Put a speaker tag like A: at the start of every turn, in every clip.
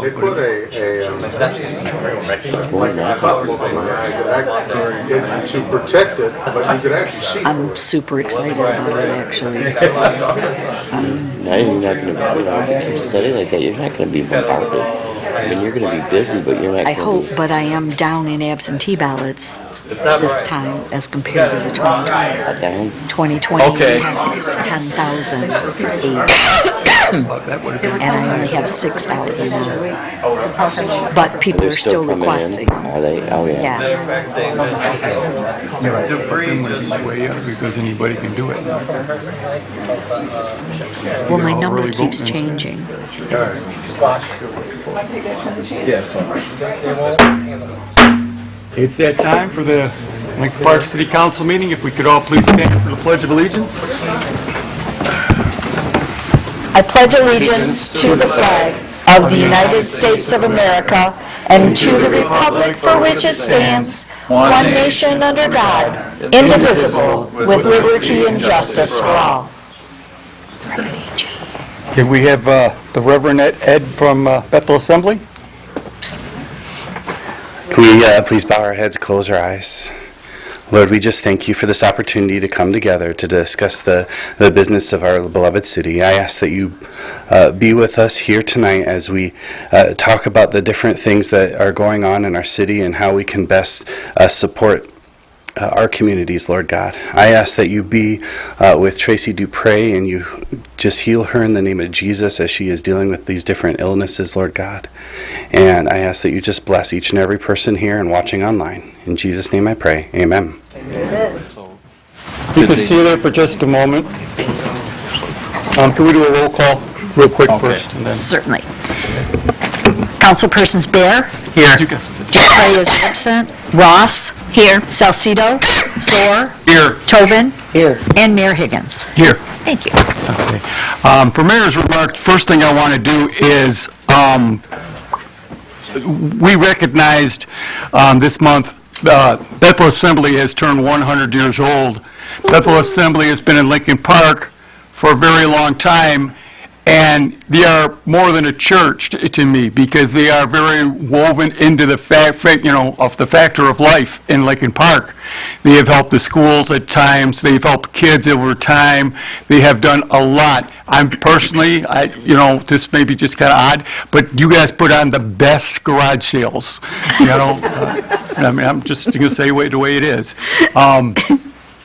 A: They put a cup over my eye to protect it, but you could actually see.
B: I'm super excited about it, actually.
C: Now you're not going to, if you study like that, you're not going to be bombarded. I mean, you're going to be busy, but you're not
B: I
C: going to
B: hope, but I am down in absentee ballots this time as compared to the 2020.
C: be down.
B: 2020,
D: Okay.
B: we had 10,000 and I only have 6,000 now. But people
C: They're
B: are still
C: coming
B: requesting.
C: in. Are they? Oh, yeah.
B: Yeah.
D: Debris just way up because anybody can do it.
B: Well, my
D: all
B: number
D: really
B: keeps
D: voting.
B: changing.
D: It's that time for the Lincoln Park City Council meeting. If we could all please stand for the Pledge of Allegiance.
E: I pledge allegiance to the flag of the United States of America and to the republic for which it stands, one nation under God, indivisible, with liberty and justice for all.
D: Okay, we have the Reverend Ed from Bethel Assembly.
F: Can we please bow our heads, close our eyes? Lord, we just thank you for this opportunity to come together to discuss the business of our beloved city. I ask that you be with us here tonight as we talk about the different things that are going on in our city and how we can best support our communities, Lord God. I ask that you be with Tracy Dupre and you just heal her in the name of Jesus as she is dealing with these different illnesses, Lord God. And I ask that you just bless each and every person here and watching online. In Jesus' name I pray. Amen.
D: You can stay there for just a moment. Can we do a roll call real quick first? And then
B: Certainly. Councilpersons Bear,
D: Here.
B: Dupre is absent. Ross, here. Salcido, Zor,
D: Here.
B: Tobin,
C: Here.
B: and Mayor Higgins.
D: Here.
B: Thank you.
D: Okay. For Mayor's remarks, first thing I want to do is, we recognized this month, Bethel Assembly has turned 100 years old. Bethel Assembly has been in Lincoln Park for a very long time, and they are more than a church to me because they are very woven into the of the factor of life in Lincoln Park. They have helped the schools at times. They've helped kids over time. They have done a lot. I'm personally, this may be just kind of odd, but you guys put on the best garage sales. I'm just going to say the way it is.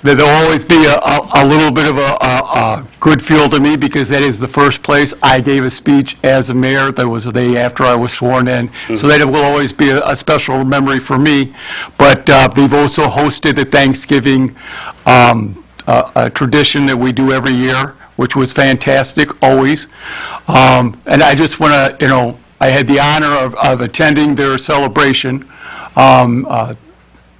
D: There'll always be a little bit of a good feel to me because that is the first place I gave a speech as a mayor. That was the day after I was sworn in. So that will always be a special memory for me. But they've also hosted a Thanksgiving a tradition that we do every year, which was fantastic, always. And I just want to, I had the honor of attending their celebration.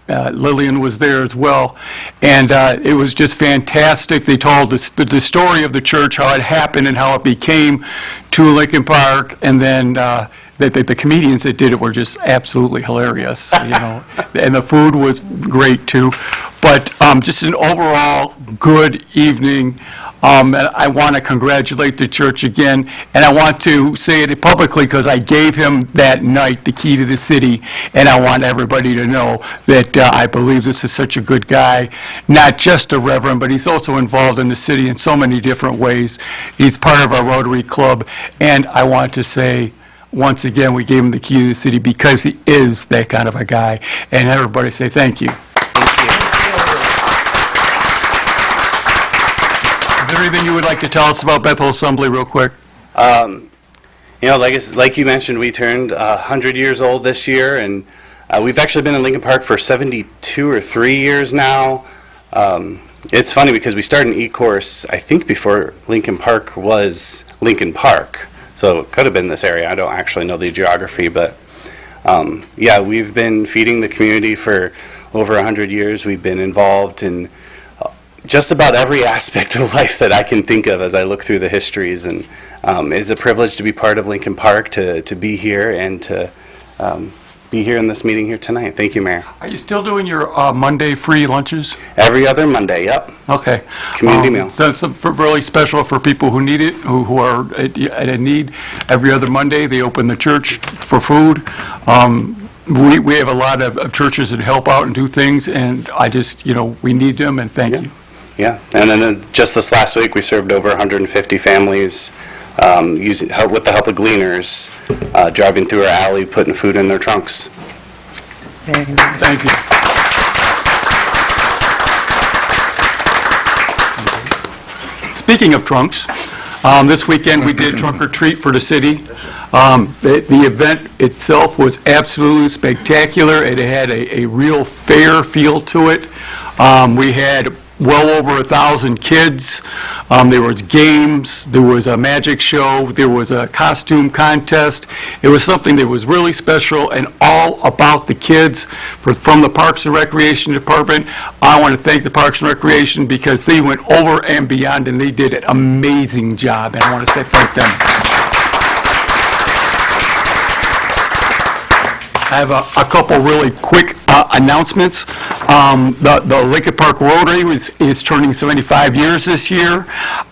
D: Lillian was there as well, and it was just fantastic. They told the story of the church, how it happened and how it became to Lincoln Park, and then the comedians that did it were just absolutely hilarious, and the food was great too. But just an overall good evening. And I want to congratulate the church again, and I want to say it publicly because I gave him that night the key to the city, and I want everybody to know that I believe this is such a good guy, not just a reverend, but he's also involved in the city in so many different ways. He's part of our Rotary Club, and I want to say, once again, we gave him the key to the city because he is that kind of a guy, and everybody say thank you. Is there anything you would like to tell us about Bethel Assembly real quick?
F: Like you mentioned, we turned 100 years old this year, and we've actually been in Lincoln Park for 72 or 3 years now. It's funny because we started an e-course, I think, before Lincoln Park was Lincoln Park. So it could have been this area. I don't actually know the geography, but we've been feeding the community for over 100 years. We've been involved in just about every aspect of life that I can think of as I look through the histories, and it's a privilege to be part of Lincoln Park, to be here, and to be here in this meeting here tonight. Thank you, Mayor.
D: Are you still doing your Monday free lunches?
F: Every other Monday, yep.
D: Okay.
F: Community meal.
D: So it's really special for people who need it, who are at need. Every other Monday, they open the church for food. We have a lot of churches that help out and do things, and I just, we need them, and thank you.
F: Yeah, and then just this last week, we served over 150 families with the help of gleaners, driving through our alley, putting food in their trunks.
B: Very nice.
D: Thank you. Speaking of trunks, this weekend we did trunk or treat for the city. The event itself was absolutely spectacular. It had a real fair feel to it. We had well over 1,000 kids. There was games, there was a magic show, there was a costume contest. It was something that was really special and all about the kids. From the Parks and Recreation Department, I want to thank the Parks and Recreation because they went over and beyond and they did an amazing job, and I want to thank them. I have a couple really quick announcements. The Lincoln Park Rotary is turning 75 years this year.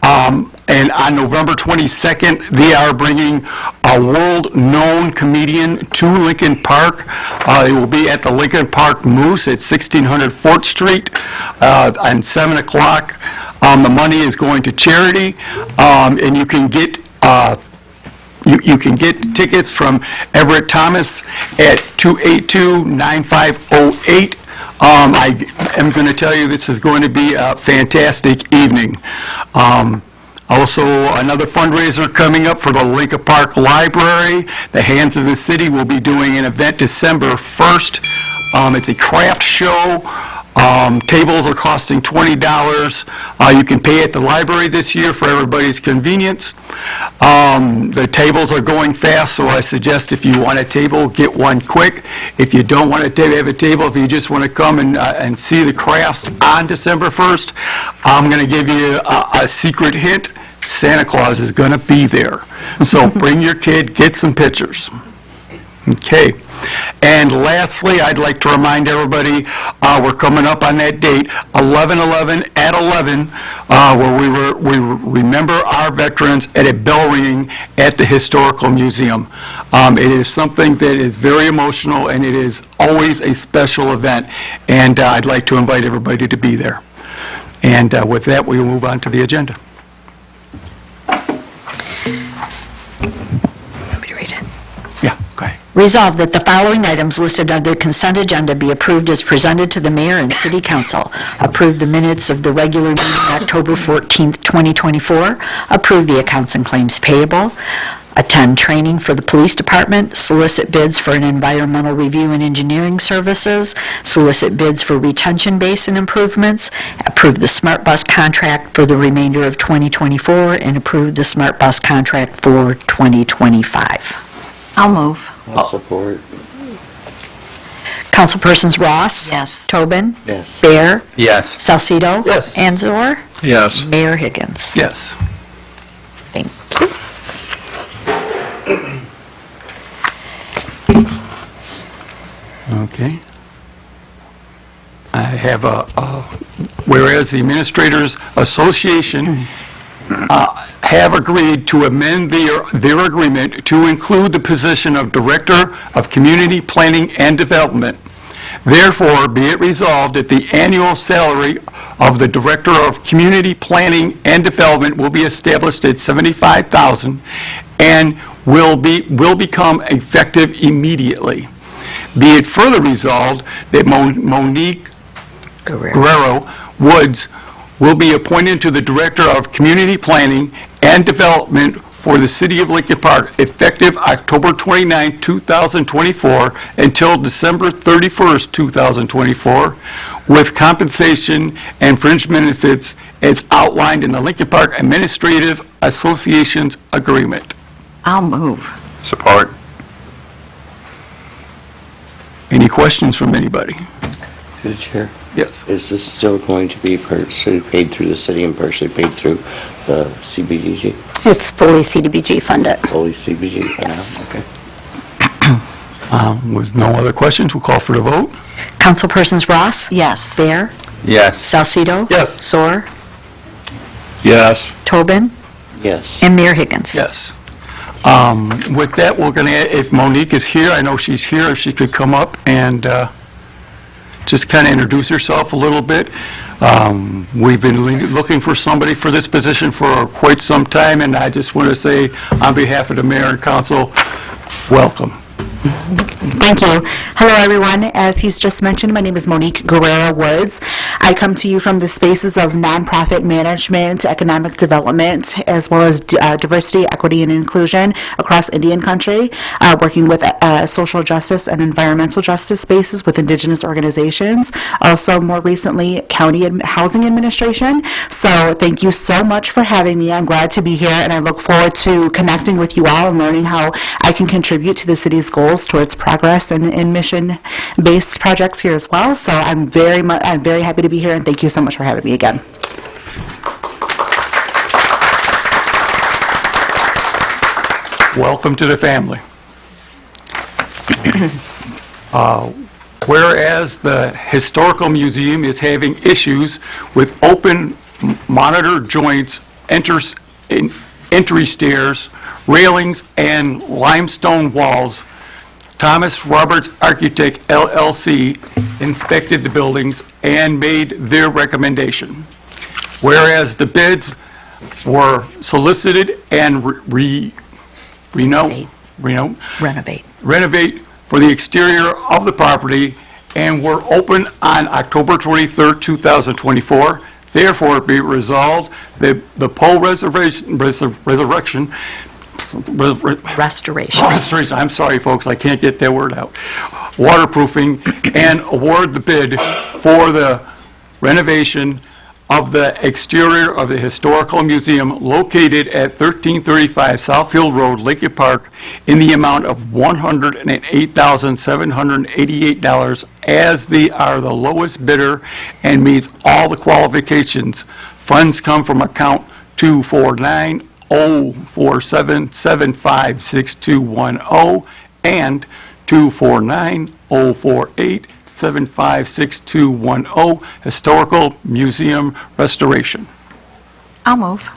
D: And on November 22nd, they are bringing a world-known comedian to Lincoln Park. It will be at the Lincoln Park Moose at 1600 Fort Street on 7 o'clock. The money is going to charity, and you can get You can get tickets from Everett Thomas at 282-9508. I am going to tell you this is going to be a fantastic evening. Also, another fundraiser coming up for the Lincoln Park Library. The Hands of the City will be doing an event December 1st. It's a craft show. Tables are costing $20. You can pay at the library this year for everybody's convenience. The tables are going fast, so I suggest if you want a table, get one quick. If you don't want to have a table, if you just want to come and see the crafts on December 1st, I'm going to give you a secret hint. Santa Claus is going to be there. So bring your kid, get some pictures. Okay. And lastly, I'd like to remind everybody, we're coming up on that date, 11/11 at 11, where we remember our veterans at a bell ringing at the Historical Museum. It is something that is very emotional, and it is always a special event, and I'd like to invite everybody to be there. And with that, we will move on to the agenda. Yeah, go ahead.
B: Resolved that the following items listed under the consent agenda be approved as presented to the mayor and city council. Approve the minutes of the regular meeting October 14th, 2024. Approve the accounts and claims payable. Attend training for the police department. Solicit bids for an environmental review and engineering services. Solicit bids for retention basin improvements. Approve the Smart Bus contract for the remainder of 2024 and approve the Smart Bus contract for 2025.
E: I'll move.
C: I'll support.
B: Councilpersons Ross?
E: Yes.
B: Tobin?
C: Yes.
B: Bear?
G: Yes.
B: Salcido?
G: Yes.
B: Anzor?
G: Yes.
B: Mayor Higgins?
D: Yes.
B: Thank you.
D: Okay. I have whereas the Administrators Association have agreed to amend their agreement to include the position of Director of Community Planning and Development. Therefore, be it resolved that the annual salary of the Director of Community Planning and Development will be established at $75,000 and will become effective immediately. Be it further resolved that Monique Guerrero Woods will be appointed to the Director of Community Planning and Development for the City of Lincoln Park, effective October 29, 2024, until December 31st, 2024, with compensation and fringe benefits as outlined in the Lincoln Park Administrative Association's agreement.
E: I'll move.
G: Support.
D: Any questions from anybody?
C: Through the chair.
D: Yes.
C: Is this still going to be partially paid through the city and partially paid through the CBDG?
H: It's fully CDBG funded.
C: Fully CBG for now? Okay.
D: With no other questions, we'll call for the vote.
B: Councilpersons Ross?
E: Yes.
B: Bear?
G: Yes.
B: Salcido?
G: Yes.
B: Soar?
G: Yes.
B: Tobin?
C: Yes.
B: And Mayor Higgins?
D: Yes. With that, we're going to, if Monique is here, I know she's here, if she could come up and just kind of introduce herself a little bit. We've been looking for somebody for this position for quite some time, and I just want to say, on behalf of the mayor and council, welcome.
H: Thank you. Hello, everyone. As he's just mentioned, my name is Monique Guerrero Woods. I come to you from the spaces of nonprofit management, economic development, as well as diversity, equity, and inclusion across Indian country, working with social justice and environmental justice spaces with Indigenous organizations. Also, more recently, county housing administration. So thank you so much for having me. I'm glad to be here, and I look forward to connecting with you all and learning how I can contribute to the city's goals towards progress and mission-based projects here as well. So I'm very happy to be here, and thank you so much for having me again.
D: Welcome to the family. Whereas the Historical Museum is having issues with open monitor joints, entry stairs, railings, and limestone walls, Thomas Roberts Architect LLC inspected the buildings and made their recommendation. Whereas the bids were solicited and renovate for the exterior of the property and were open on October 23rd, 2024. Therefore, be resolved that the pole restoration, I'm sorry, folks, I can't get that word out, waterproofing, and award the bid for the renovation of the exterior of the Historical Museum located at 1335 Southfield Road, Lincoln Park, in the amount of $108,788, as they are the lowest bidder and meets all the qualifications. Funds come from account 249-047-756210 and 249-048-756210, Historical Museum Restoration.
E: I'll move.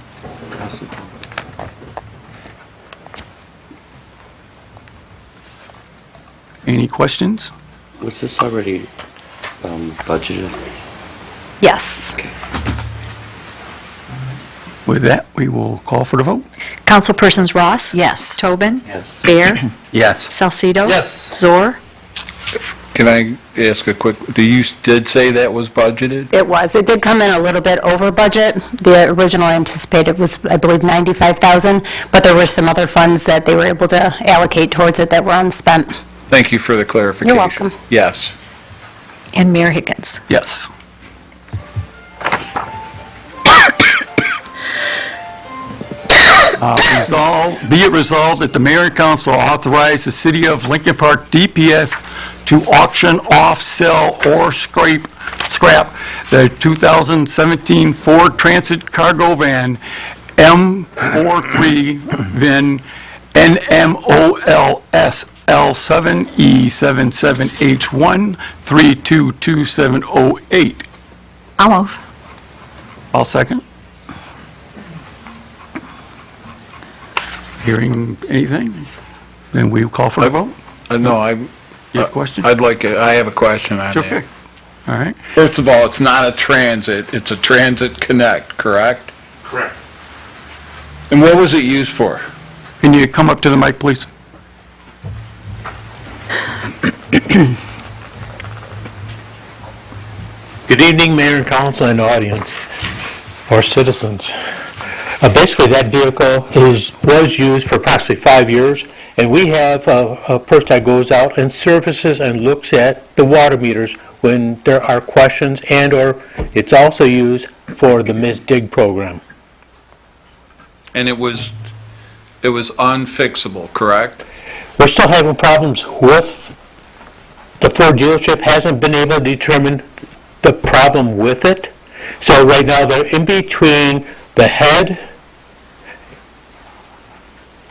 D: Any questions?
C: Was this already budgeted?
E: Yes.
D: With that, we will call for the vote.
B: Councilpersons Ross?
E: Yes.
B: Tobin?
C: Yes.
B: Bear?
G: Yes.
B: Salcido?
G: Yes.
B: Zor?
G: Can I ask a quick, you did say that was budgeted?
I: It was. It did come in a little bit over budget. The original anticipated was, I believe, $95,000, but there were some other funds that they were able to allocate towards it that were unspent.
G: Thank you for the clarification.
I: You're welcome.
G: Yes.
B: And Mayor Higgins?
D: Yes. Be it resolved that the mayor and council authorize the city of Lincoln Park DPS to auction off, sell, or scrap the 2017 Ford Transit Cargo Van M43 VIN NMOLS L7E77H1322708.
E: I'll move.
D: I'll second. Hearing anything? Then we call for the vote.
G: No,
D: You have a question?
G: I have a question on
D: It's okay.
G: that.
D: All right.
G: First of all, it's not a transit, it's a Transit Connect, correct?
A: Correct.
G: And what was it used for?
D: Can you come up to the mic, please?
J: Good evening, Mayor and Council and audience, or citizens. Basically, that vehicle was used for approximately 5 years, and we have a person that goes out and services and looks at the water meters when there are questions, and/or it's also used for the Ms. Dig program.
G: And it was unfixable, correct?
J: We're still having problems with the Ford dealership hasn't been able to determine the problem with it. So right now, they're in between the head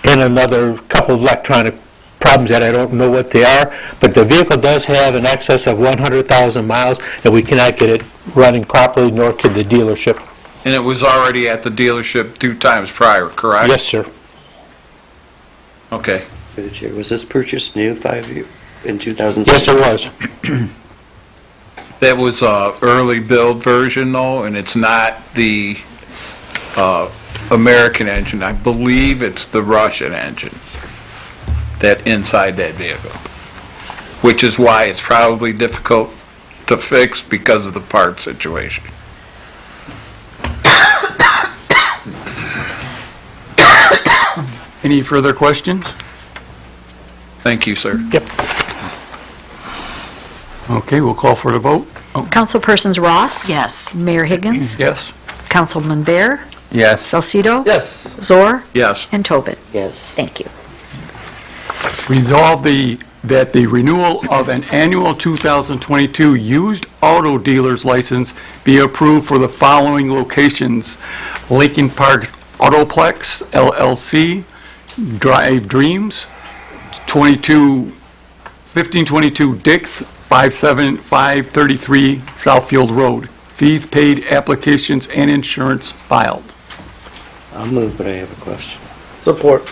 J: and another couple of electronic problems that I don't know what they are, but the vehicle does have an excess of 100,000 miles, and we cannot get it running properly nor to the dealership.
G: And it was already at the dealership 2 times prior, correct?
J: Yes, sir.
G: Okay.
C: Through the chair, was this purchased new in 2007?
J: Yes, it was.
G: That was a early build version though, and it's not the American engine. I believe it's the Russian engine that inside that vehicle, which is why it's probably difficult to fix because of the part situation.
D: Any further questions?
G: Thank you, sir.
J: Yep.
D: Okay, we'll call for the vote.
B: Councilpersons Ross?
E: Yes.
B: Mayor Higgins?
D: Yes.
B: Councilman Bear?
G: Yes.
B: Salcido?
A: Yes.
B: Zor?
G: Yes.
B: And Tobin?
C: Yes.
B: Thank you.
D: Resolve that the renewal of an annual 2022 used auto dealer's license be approved for the following locations: Lincoln Park Autoplex LLC, Drive Dreams, 1522 Dix, 57533 Southfield Road. Fees paid, applications, and insurance filed.
C: I'll move, but I have a question.
A: Support.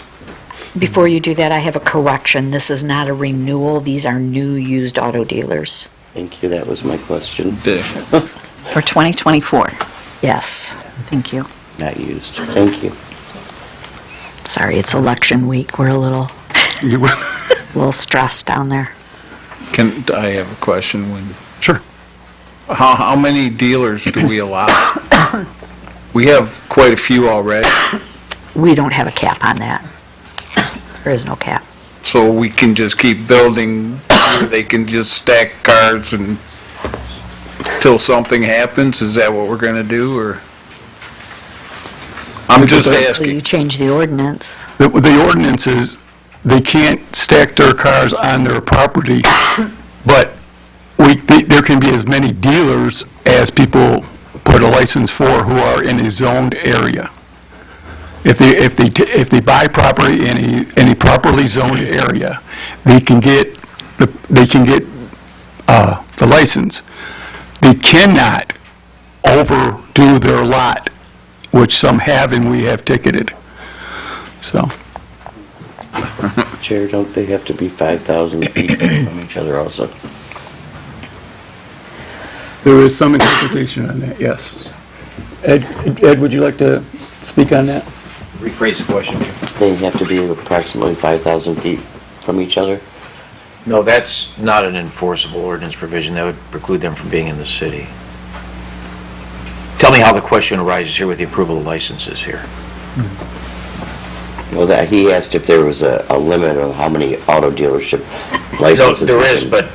B: Before you do that, I have a correction. This is not a renewal. These are new used auto dealers.
C: Thank you, that was my question.
E: For 2024.
B: Yes.
E: Thank you.
C: Not used. Thank you.
B: Sorry, it's election week. We're a little stressed down there.
G: I have a question?
D: Sure.
G: How many dealers do we allow? We have quite a few already,
B: We don't have a cap on that. There is no cap.
G: so we can just keep building, or they can just stack cars until something happens? Is that what we're gonna do, or? I'm just
B: So you
G: asking.
B: change the ordinance.
D: The ordinance is, they can't stack their cars on their property, but there can be as many dealers as people put a license for who are in a zoned area. If they buy property in a properly zoned area, they can get the license. They cannot overdo their lot, which some have and we have ticketed. So.
C: Chair, don't they have to be 5,000 feet from each other also?
D: There is some interpretation on that, yes. Ed, would you like to speak on that?
K: Rephrase the question.
C: They have to be approximately 5,000 feet from each other?
K: No, that's not an enforceable ordinance provision. That would preclude them from being in the city. Tell me how the question arises here with the approval of licenses here.
C: Well, he asked if there was a limit of how many auto dealership
K: No,
C: licenses.
K: there
C: we
K: is,
C: can-
K: but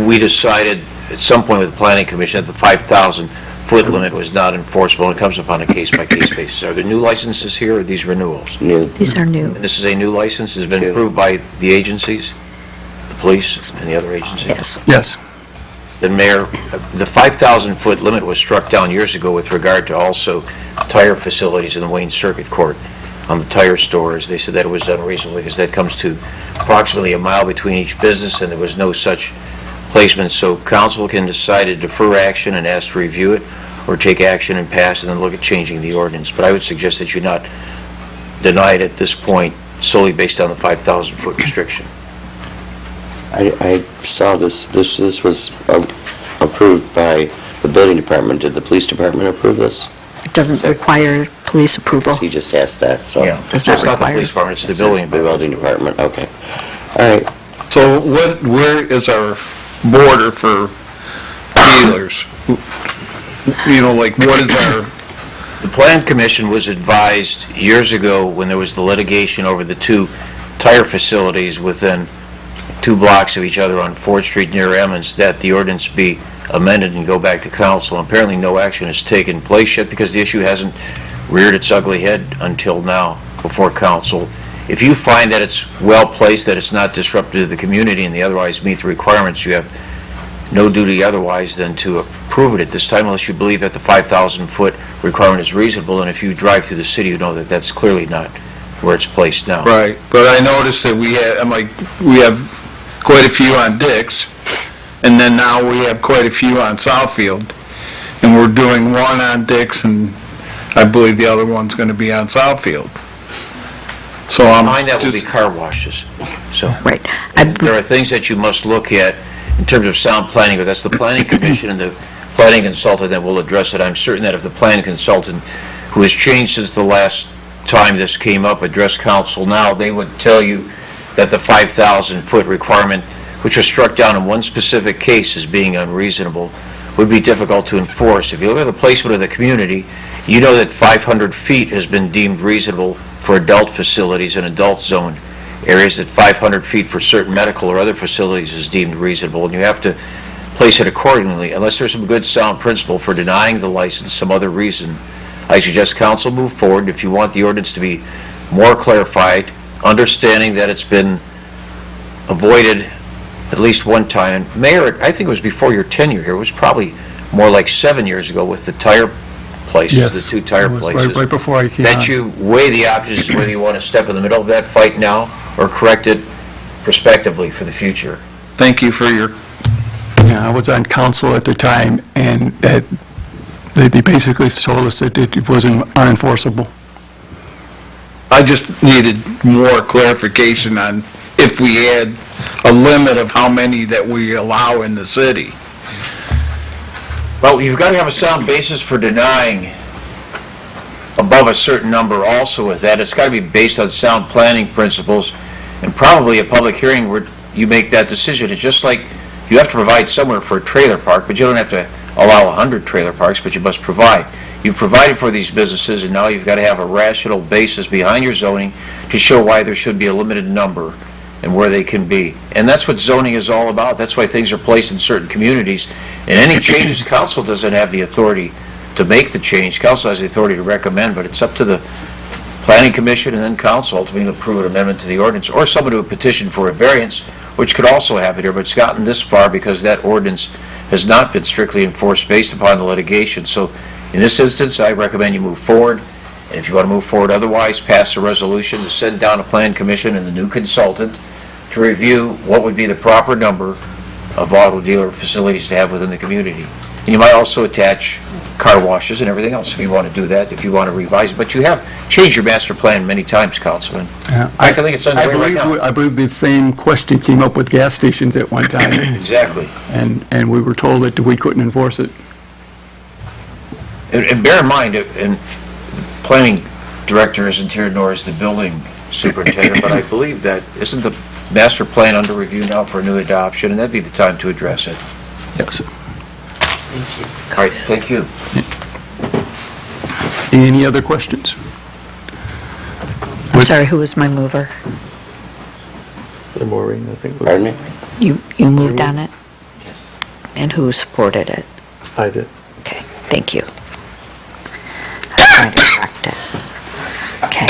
K: we decided at some point with the planning commission that the 5,000-foot limit was not enforceable, and it comes upon a case-by-case basis. Are there new licenses here, or are these renewals?
C: New.
B: These are new.
K: And this is a new license, has been
C: Two.
K: approved by the agencies, the police and the other agencies?
B: Yes.
D: Yes.
K: The mayor, the 5,000-foot limit was struck down years ago with regard to also tire facilities in the Wayne Circuit Court on the tire stores. They said that it was unreasonable because that comes to approximately a mile between each business, and there was no such placement. So council can decide to defer action and ask to review it, or take action and pass and then look at changing the ordinance. But I would suggest that you not deny it at this point solely based on the 5,000-foot restriction.
C: I saw this was approved by the building department. Did the police department approve this?
B: It doesn't require police approval.
C: He just asked that, so.
K: Yeah,
B: Does
K: it's
B: not
K: not the
B: require-
K: police department, it's the building
C: The
K: department.
C: building department, okay. All right.
G: So where is our border for dealers? You know, like what is our,
K: The Plan Commission was advised years ago when there was the litigation over the two tire facilities within 2 blocks of each other on Ford Street near Emmons, that the ordinance be amended and go back to council. Apparently, no action has taken place yet because the issue hasn't reared its ugly head until now before council. If you find that it's well-placed, that it's not disruptive to the community and they otherwise meet the requirements, you have no duty otherwise than to approve it at this time unless you believe that the 5,000-foot requirement is reasonable. And if you drive through the city, you know that that's clearly not where it's placed now.
G: Right, but I noticed that we have quite a few on Dix, and then now we have quite a few on Southfield, and we're doing one on Dix, and I believe the other one's gonna be on Southfield. So I'm
K: Behind that will be
G: just,
K: car washes, so.
B: Right.
K: There are things that you must look at in terms of sound planning, but that's the planning commission and the planning consultant that will address it. I'm certain that if the planning consultant, who has changed since the last time this came up, addressed council now, they would tell you that the 5,000-foot requirement, which was struck down in one specific case as being unreasonable, would be difficult to enforce. If you look at the placement of the community, you know that 500 feet has been deemed reasonable for adult facilities and adult zone areas, that 500 feet for certain medical or other facilities is deemed reasonable, and you have to place it accordingly. Unless there's some good sound principle for denying the license, some other reason, I suggest council move forward. If you want the ordinance to be more clarified, understanding that it's been avoided at least one time. Mayor, I think it was before your tenure here, it was probably more like 7 years ago with the tire places,
D: Yes.
G: uh,
K: the two tire
D: It was
K: places.
D: right before I came on.
K: That you weigh the options, whether you want to step in the middle of that fight now or correct it prospectively for the future.
G: thank you for your,
D: Yeah, I was on council at the time, and that they basically told us that it wasn't unenforceable.
G: I just needed more clarification on if we had a limit of how many that we allow in the city.
K: Well, you've got to have a sound basis for denying above a certain number also with that. It's got to be based on sound planning principles and probably a public hearing where you make that decision. It's just like you have to provide somewhere for a trailer park, but you don't have to allow 100 trailer parks, but you must provide. You've provided for these businesses, and now you've got to have a rational basis behind your zoning to show why there should be a limited number and where they can be. And that's what zoning is all about. That's why things are placed in certain communities. And any changes, council doesn't have the authority to make the change. Council has the authority to recommend, but it's up to the planning commission and then council ultimately to approve an amendment to the ordinance, or someone who would petition for a variance, which could also happen here, but it's gotten this far because that ordinance has not been strictly enforced based upon the litigation. So in this instance, I recommend you move forward. And if you want to move forward otherwise, pass a resolution to send down a plan commission and the new consultant to review what would be the proper number of auto dealer facilities to have within the community. And you might also attach car washes and everything else if you want to do that, if you want to revise it. But you have changed your master plan many times, Councilman.
D: Yeah.
K: In fact, I think it's underway right now.
D: I believe the same question came up with gas stations at one time,
K: Exactly.
D: and we were told that we couldn't enforce it.
K: And bear in mind, and the planning director isn't here, nor is the building superintendent, but I believe that, isn't the master plan under review now for a new adoption, and that'd be the time to address it.
D: Yes.
K: All right, thank you.
D: Any other questions?
B: I'm sorry, who was my mover?
C: Maureen, I think. Pardon me?
B: You moved on it? Yes. And who supported it?
C: I did.
B: Okay, thank you. I'm trying to correct it. Okay.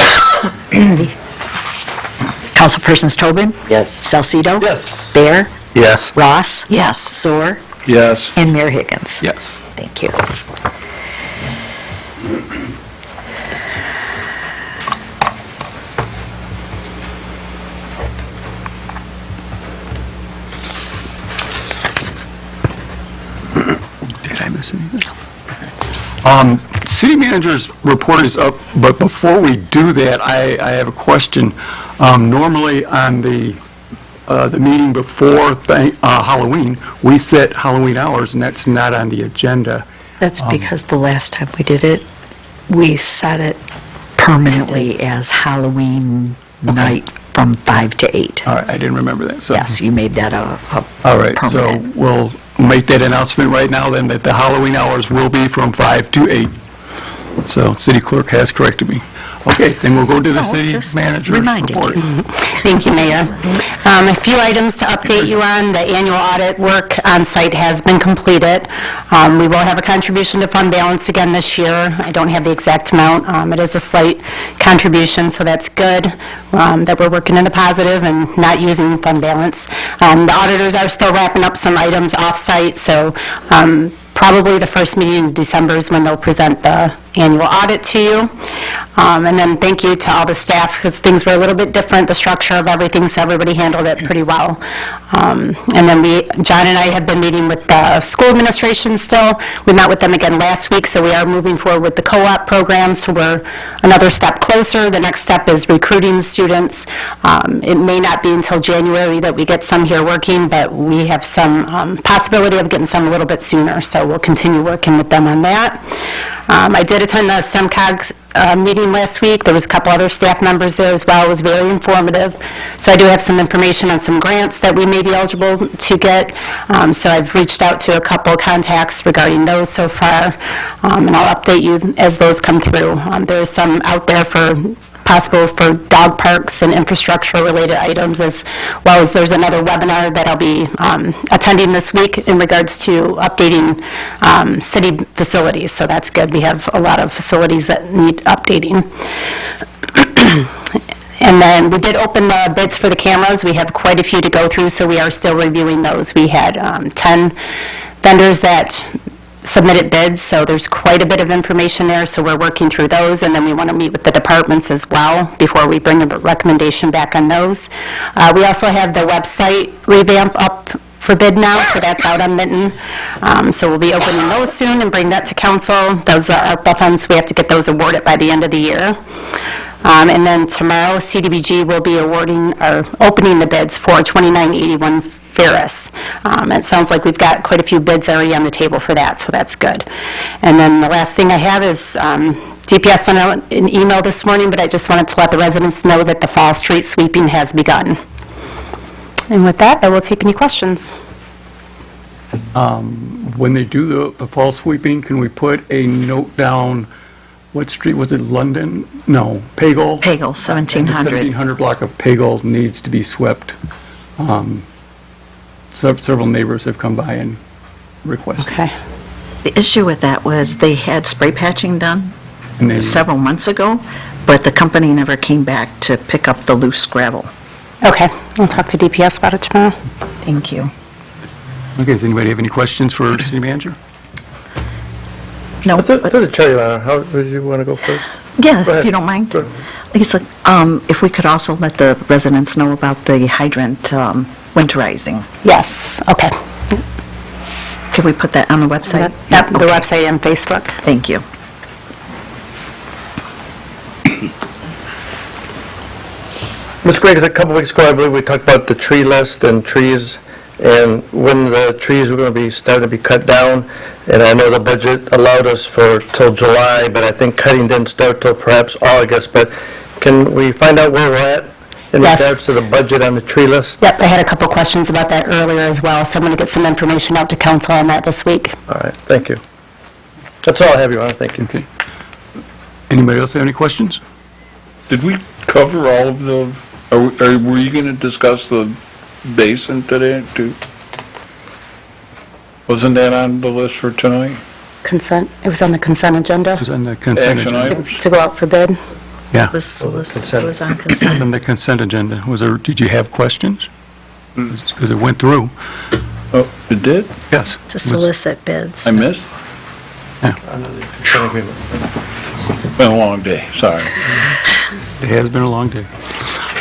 B: Councilpersons Tobin?
C: Yes.
B: Salcido?
A: Yes.
B: Bear?
F: Yes.
B: Ross? Yes. Soar?
G: yes.
B: And Mayor Higgins?
D: Yes.
B: Thank you.
D: Did I miss anything? City manager's report is up, but before we do that, I have a question. Normally on the meeting before Halloween, we set Halloween hours, and that's not on the agenda.
B: That's because the last time we did it, we set it permanently as Halloween night from 5 to 8.
D: All right, I didn't remember that, so.
B: Yes, you made that a
D: All right, so
B: permanent.
D: we'll make that announcement right now then, that the Halloween hours will be from 5 to 8. So city clerk has corrected me. Okay, then we'll go to the
B: No,
D: city
B: just
D: manager's
B: reminded
D: report.
B: you.
I: Thank you, Mayor. A few items to update you on. The annual audit work on site has been completed. We will have a contribution to fund balance again this year. I don't have the exact amount. It is a slight contribution, so that's good, that we're working in the positive and not using fund balance. The auditors are still wrapping up some items off-site, so probably the first meeting in December is when they'll present the annual audit to you. And then thank you to all the staff, because things were a little bit different, the structure of everything, so everybody handled it pretty well. And then John and I have been meeting with the school administration still. We met with them again last week, so we are moving forward with the co-op program, so we're another step closer. The next step is recruiting students. It may not be until January that we get some here working, but we have some possibility of getting some a little bit sooner, so we'll continue working with them on that. I did attend the SEMCOG meeting last week. There was a couple other staff members there as well. It was very informative. So I do have some information on some grants that we may be eligible to get. So I've reached out to a couple contacts regarding those so far, and I'll update you as those come through. There's some out there possible for dog parks and infrastructure-related items, as well as there's another webinar that I'll be attending this week in regards to updating city facilities, so that's good. We have a lot of facilities that need updating. And then we did open the bids for the cameras. We have quite a few to go through, so we are still reviewing those. We had 10 vendors that submitted bids, so there's quite a bit of information there, so we're working through those, and then we want to meet with the departments as well before we bring a recommendation back on those. We also have the website revamp up for bid now, so that's out on Mitten. So we'll be opening those soon and bring that to council. Those are ARPA funds, we have to get those awarded by the end of the year. And then tomorrow, CDBG will be opening the bids for 2981 Ferris. It sounds like we've got quite a few bids already on the table for that, so that's good. And then the last thing I have is DPS sent out an email this morning, but I just wanted to let the residents know that the fall street sweeping has begun. And with that, I will take any questions.
D: When they do the fall sweeping, can we put a note down, what street, was it London? No, Pagel?
B: Pagel, 1700.
D: The 1700 block of Pagel needs to be swept. Several neighbors have come by and requested.
I: Okay.
B: The issue with that was they had spray patching done
D: And they-
B: several months ago, but the company never came back to pick up the loose gravel.
I: Okay, I'll talk to DPS about it tomorrow.
B: Thank you.
D: Okay, does anybody have any questions for city manager?
B: No,
A: Through the chair, Your Honor, how, would you want to go first?
B: yeah,
A: Go
B: if
A: ahead.
B: you don't mind.
A: Sure.
B: Lisa, if we could also let the residents know about the hydrant winterizing.
I: Yes, okay.
B: Could we put that on the website?
I: Yep, the
B: Okay.
I: website and Facebook.
B: Thank you.
A: Ms. Griggs, a couple weeks ago, I believe we talked about the tree list and trees, and when the trees were going to be starting to be cut down, and I know the budget allowed us for till July, but I think cutting didn't start till perhaps August, but can we find out where we're at in
I: Yes.
A: regards to the budget on the tree list?
I: Yep, I had a couple questions about that earlier as well, so I'm going to get some information out to council on that this week.
A: All right, thank you. That's all I have, Your Honor, thank you.
D: Okay. Anybody else have any questions?
G: Did we cover all of the, were you going to discuss the basin today, too? Wasn't that on the list for tonight?
I: Consent, it was on the consent agenda
D: It was on the consent
G: Action
D: agenda.
G: items?
I: to go out for bid.
D: Yeah,
B: It was on consent.
D: on the consent agenda. Did you have questions? Because it went through.
G: Oh, it did?
D: Yes.
B: To
D: It was-
B: solicit bids.
G: I missed?
D: Yeah.
G: Been a long day, sorry.
D: It has been a long day.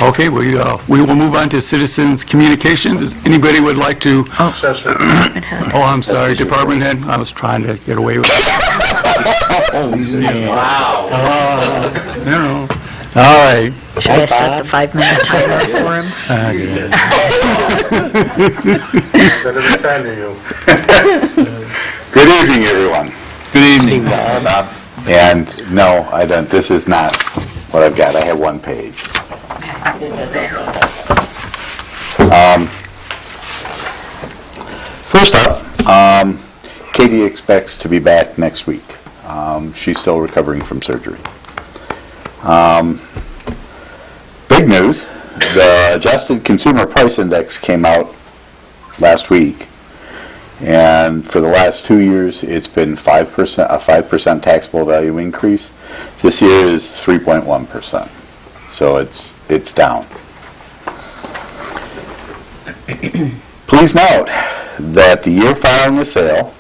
D: Okay, we will move on to citizens' communications. Does anybody would like to,
B: Department head.
D: oh, I'm sorry, department head? I was trying to get away with it. Wow. No. All right.
B: Should I set the 5-minute timer for him?
A: Instead of the time to you.
L: Good evening, everyone.
D: Good evening.
L: And no, I don't, this is not what I've got. I have one page. First up, Katie expects to be back next week. She's still recovering from surgery. Big news, the adjusted consumer price index came out last week. And for the last 2 years, it's been 5%, a 5% taxable value increase. This year is 3.1%. So it's down. Please note that the year following the sale,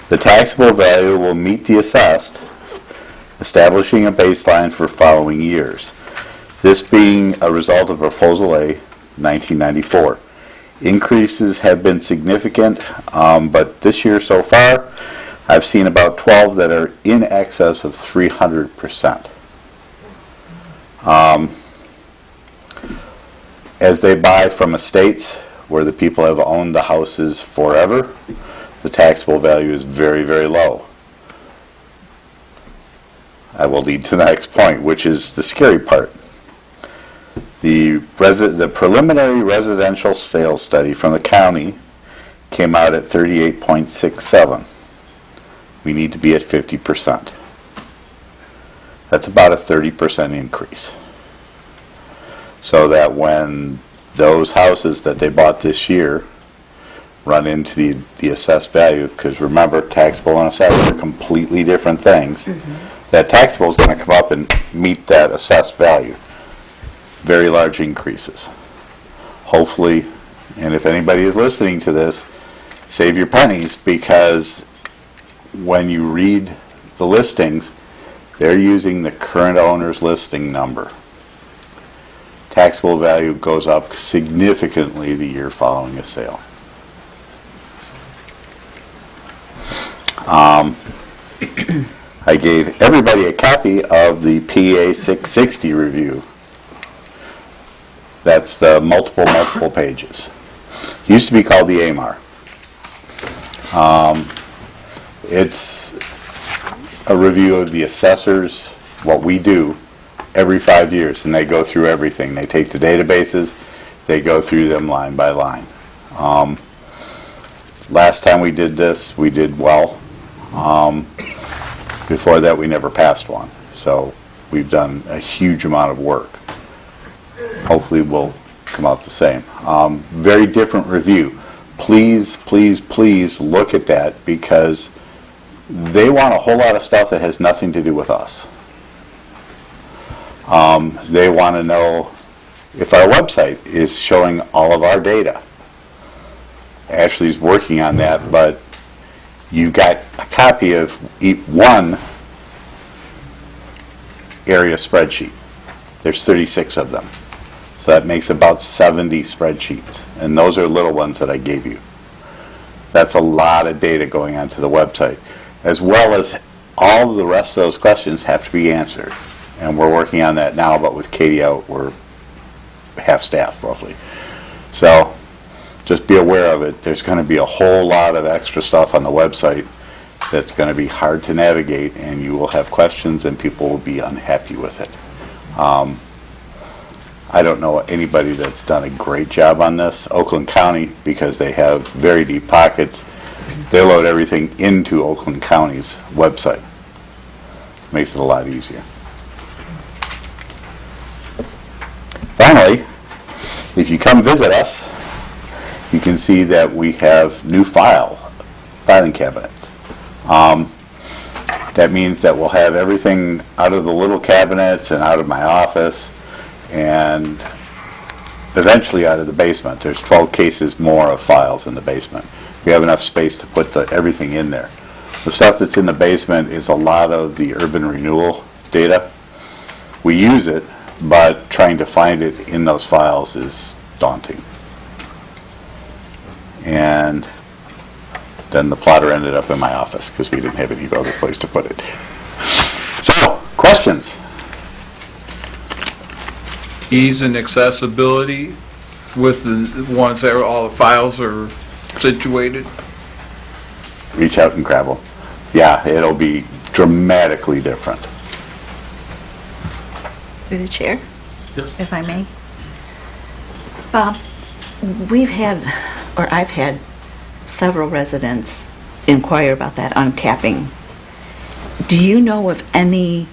L: the taxable value will meet the assessed establishing a baseline for following years. This being a result of Proposal A, 1994. Increases have been significant, but this year so far, I've seen about 12 that are in excess of 300%. As they buy from estates where the people have owned the houses forever, the taxable value is very, very low. I will lead to the next point, which is the scary part. The preliminary residential sales study from the county came out at 38.67. We need to be at 50%. That's about a 30% increase. So that when those houses that they bought this year run into the assessed value, because remember, taxable and assessed are completely different things, that taxable is going to come up and meet that assessed value. Very large increases. Hopefully, and if anybody is listening to this, save your pennies, because when you read the listings, they're using the current owner's listing number. Taxable value goes up significantly the year following a sale. I gave everybody a copy of the PA 660 review. That's the multiple pages. Used to be called the AMAR. It's a review of the assessors, what we do every 5 years, and they go through everything. They take the databases, they go through them line by line. Last time we did this, we did well. Before that, we never passed one. So we've done a huge amount of work. Hopefully we'll come out the same. Very different review. Please, please, please look at that, because they want a whole lot of stuff that has nothing to do with us. They want to know if our website is showing all of our data. Ashley's working on that, but you got a copy of one area spreadsheet. There's 36 of them. So that makes about 70 spreadsheets. And those are little ones that I gave you. That's a lot of data going onto the website. As well as all of the rest of those questions have to be answered. And we're working on that now, but with Katie out, we're half staff roughly. So just be aware of it. There's going to be a whole lot of extra stuff on the website that's going to be hard to navigate, and you will have questions and people will be unhappy with it. I don't know anybody that's done a great job on this. Oakland County, because they have very deep pockets, they load everything into Oakland County's website. Makes it a lot easier. Finally, if you come visit us, you can see that we have new filing cabinets. That means that we'll have everything out of the little cabinets and out of my office, and eventually out of the basement. There's 12 cases more of files in the basement. We have enough space to put everything in there. The stuff that's in the basement is a lot of the urban renewal data. We use it, but trying to find it in those files is daunting. And then the plotter ended up in my office because we didn't have any other place to put it. So, questions?
G: Ease and accessibility with the ones that all the files are situated?
L: Reach out and grab them. Yeah, it'll be dramatically different.
M: Through the chair? Yes. If I may. Bob, I've had several residents inquire about that uncapping. Do you know of any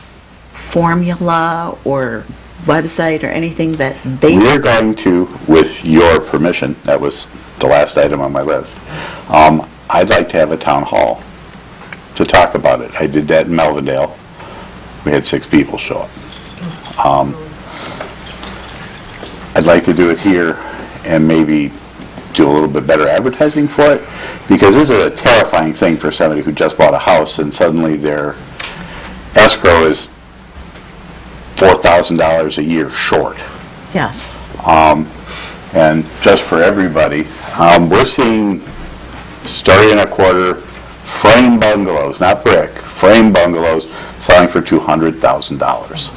M: formula or website or anything that they...
L: We're going to, with your permission, that was the last item on my list, I'd like to have a town hall to talk about it. I did that in Melvindale. We had 6 people show up. I'd like to do it here and maybe do a little bit better advertising for it, because this is a terrifying thing for somebody who just bought a house and suddenly they're escrow is $4,000 a year short.
M: Yes.
L: And just for everybody, we're seeing story-and-a-quarter frame bungalows, not brick, frame bungalows selling for $200,000.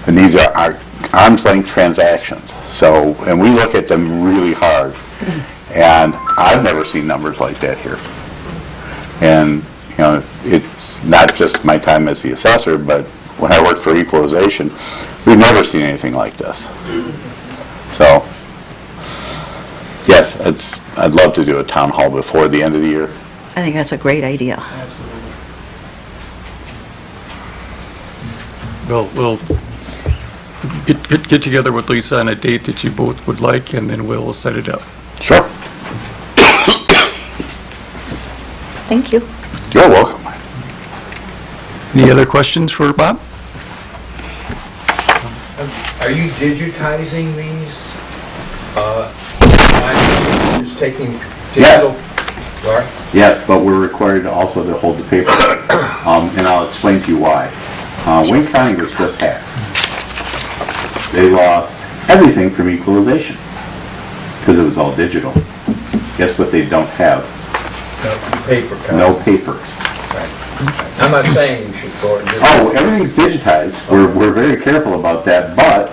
L: And these are our arm's-length transactions. So, and we look at them really hard. And I've never seen numbers like that here. And, you know, it's not just my time as the assessor, but when I worked for equalization, we've never seen anything like this. So, yes, I'd love to do a town hall before the end of the year.
M: I think that's a great idea.
D: We'll get together with Lisa on a date that you both would like, and then we'll set it up.
L: Sure.
M: Thank you.
L: You're welcome.
D: Any other questions for Bob?
N: Are you digitizing these? Just taking digital? You are?
L: Yes, but we're required also to hold the paper. And I'll explain to you why. Wayne County was just hacked. They lost everything from equalization because it was all digital. Guess what they don't have?
N: No paper copy.
L: No paper.
N: I'm not saying you should go and
L: Oh, everything's digitized. We're very careful about that, but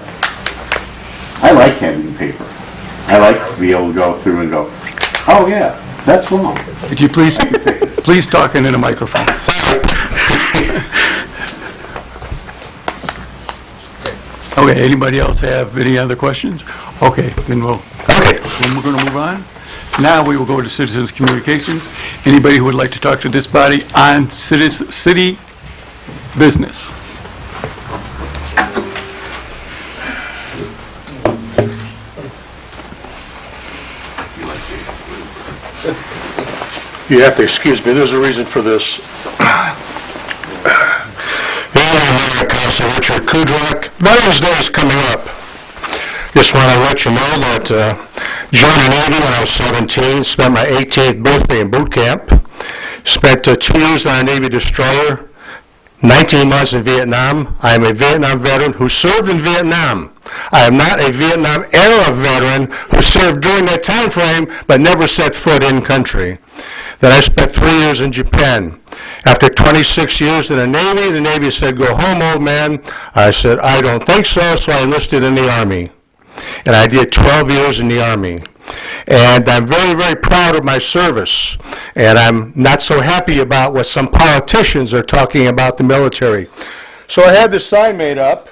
L: I like having paper. I like to be able to go through and go, oh yeah, that's wrong.
D: Could you please talk into the microphone?
L: Sorry.
D: Okay, anybody else have any other questions? Okay, then we're going to move on. Now we will go to citizens' communications. Anybody who would like to talk to this body on city business?
O: You have to excuse me, there's a reason for this. Mayor Council Richard Kudrak, Veterans Day is coming up. Just want to let you know that joined the Navy when I was 17, spent my 18th birthday in boot camp, spent 2 years on a Navy destroyer, 19 months in Vietnam. I am a Vietnam veteran who served in Vietnam. I am not a Vietnam era veteran who served during that time frame but never set foot in country. Then I spent 3 years in Japan. After 26 years in the Navy said, go home, old man. I said, I don't think so, so I enlisted in the Army. And I did 12 years in the Army. And I'm very, very proud of my service. And I'm not so happy about what some politicians are talking about the military. So I had this sign made up,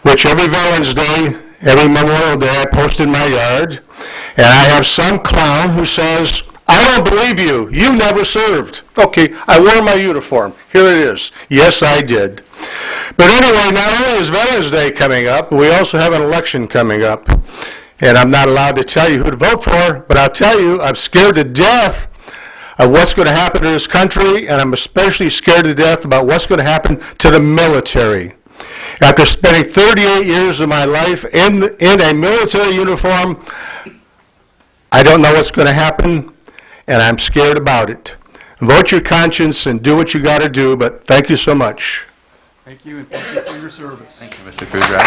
O: which every Veterans Day, every Memorial Day, I post in my yard. And I have some clown who says, I don't believe you. You never served. Okay, I wore my uniform. Here it is. Yes, I did. But anyway, not only is Veterans Day coming up, we also have an election coming up. And I'm not allowed to tell you who to vote for, but I'll tell you, I'm scared to death of what's going to happen to this country, and I'm especially scared to death about what's going to happen to the military. After spending 38 years of my life in a military uniform, I don't know what's going to happen, and I'm scared about it. Vote your conscience and do what you got to do, but thank you so much.
D: Thank you, and thank you for your service.
F: Thank you, Mr. Kudrak.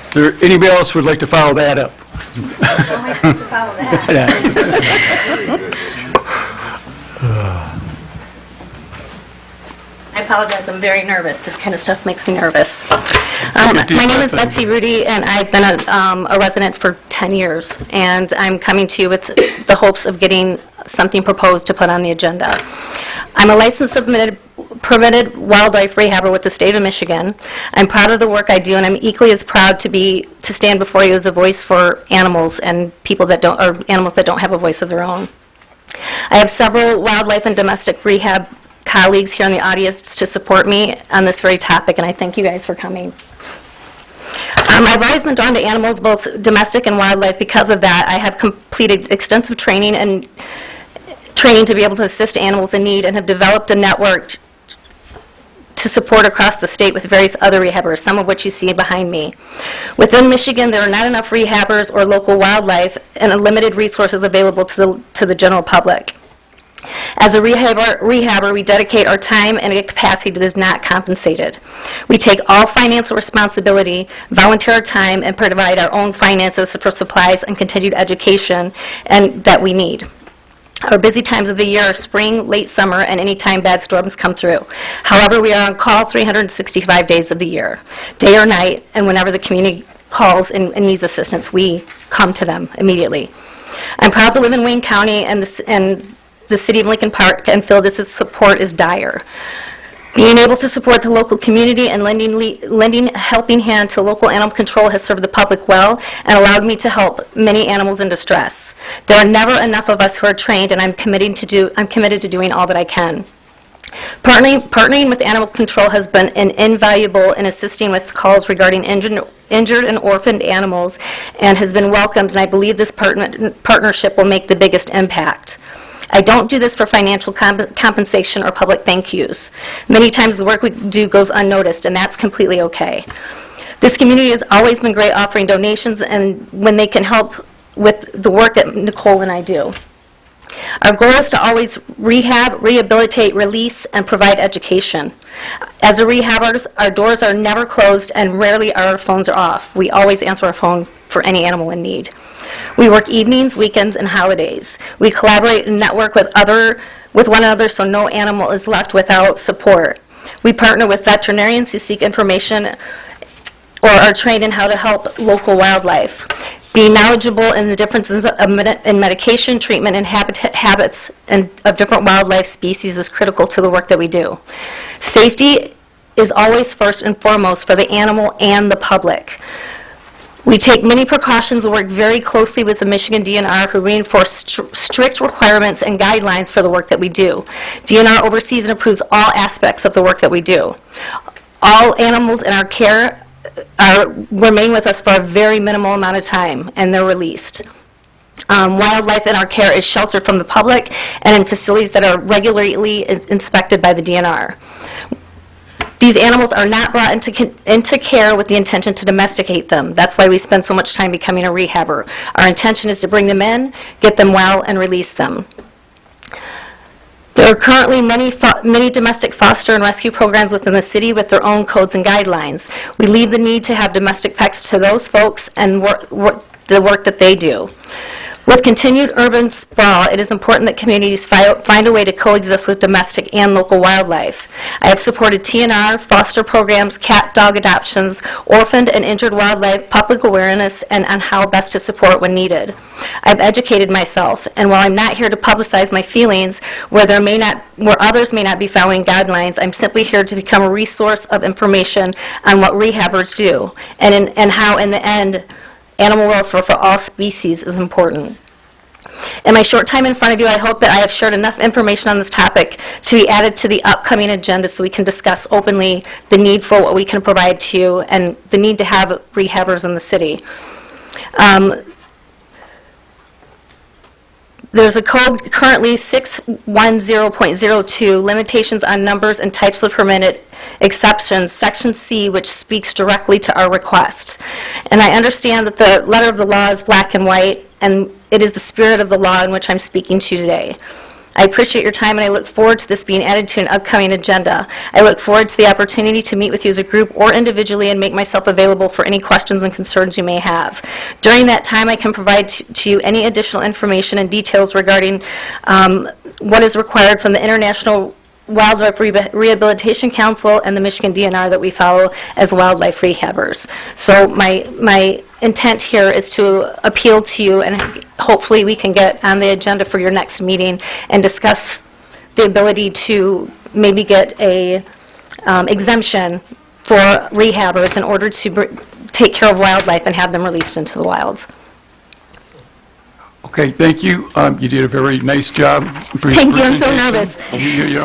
D: Is there anybody else who would like to follow that up?
P: I apologize, I'm very nervous. This kind of stuff makes me nervous. My name is Betsy Rudy, and I've been a resident for 10 years, and I'm coming to you with the hopes of getting something proposed to put on the agenda. I'm a licensed permitted wildlife rehabber with the state of Michigan. I'm proud of the work I do, and I'm equally as proud to stand before you as a voice for animals and people that don't, or animals that don't have a voice of their own. I have several wildlife and domestic rehab colleagues here in the audience to support me on this very topic, and I thank you guys for coming. I've always been drawn to animals, both domestic and wildlife. Because of that, I have completed extensive training to be able to assist animals in need, and have developed a network to support across the state with various other rehabbers, some of which you see behind me. Within Michigan, there are not enough rehabbers or local wildlife and limited resources available to the general public. As a rehabber, we dedicate our time and a capacity that is not compensated. We take all financial responsibility, volunteer our time, and provide our own finances for supplies and continued education and that we need. Our busy times of the year are spring, late summer, and any time bad storms come through. However, we are on call 365 days of the year, day or night, and whenever the community calls and needs assistance, we come to them immediately. I'm proud to live in Wayne County and the city of Lincoln Park and feel this support is dire. Being able to support the local community and lending a helping hand to local animal control has served the public well and allowed me to help many animals in distress. There are never enough of us who are trained, and I'm committed to doing all that I can. Partnering with animal control has been invaluable in assisting with calls regarding injured and orphaned animals and has been welcomed, and I believe this partnership will make the biggest impact. I don't do this for financial compensation or public thank yous. Many times the work we do goes unnoticed, and that's completely okay. This community has always been great offering donations and when they can help with the work that Nicole and I do. Our goal is to always rehab, rehabilitate, release, and provide education. As a rehabbers, our doors are never closed and rarely our phones are off. We always answer our phone for any animal in need. We work evenings, weekends, and holidays. We collaborate and network with one another so no animal is left without support. We partner with veterinarians who seek information or are trained in how to help local wildlife. Being knowledgeable in the differences in medication, treatment, and habits of different wildlife species is critical to the work that we do. Safety is always first and foremost for the animal and the public. We take many precautions and work very closely with the Michigan DNR, who reinforce strict requirements and guidelines for the work that we do. DNR oversees and approves all aspects of the work that we do. All animals in our care remain with us for a very minimal amount of time, and they're released. Wildlife in our care is sheltered from the public and in facilities that are regularly inspected by the DNR. These animals are not brought into care with the intention to domesticate them. That's why we spend so much time becoming a rehabber. Our intention is to bring them in, get them well, and release them. There are currently many domestic foster and rescue programs within the city with their own codes and guidelines. We leave the need to have domestic pets to those folks and the work that they do. With continued urban sprawl, it is important that communities find a way to coexist with domestic and local wildlife. I have supported TNR, foster programs, cat-dog adoptions, orphaned and injured wildlife, public awareness, and on how best to support when needed. I've educated myself, and while I'm not here to publicize my feelings where others may not be following guidelines, I'm simply here to become a resource of information on what rehabbers do, and how, in the end, animal welfare for all species is important. In my short time in front of you, I hope that I have shared enough information on this topic to be added to the upcoming agenda so we can discuss openly the need for what we can provide to you and the need to have rehabbers in the city. There's a code currently 610.02, limitations on numbers and types of permitted exceptions, section C, which speaks directly to our request. And I understand that the letter of the law is black and white, and it is the spirit of the law in which I'm speaking to today. I appreciate your time, and I look forward to this being added to an upcoming agenda. I look forward to the opportunity to meet with you as a group or individually and make myself available for any questions and concerns you may have. During that time, I can provide to you any additional information and details regarding what is required from the International Wildlife Rehabilitation Council and the Michigan DNR that we follow as wildlife rehabbers. So my intent here is to appeal to you, and hopefully we can get on the agenda for your next meeting and discuss the ability to maybe get a exemption for rehabbers in order to take care of wildlife and have them released into the wild.
D: Okay, thank you. You did a very nice job.
P: Thank you, I'm so nervous.
D: You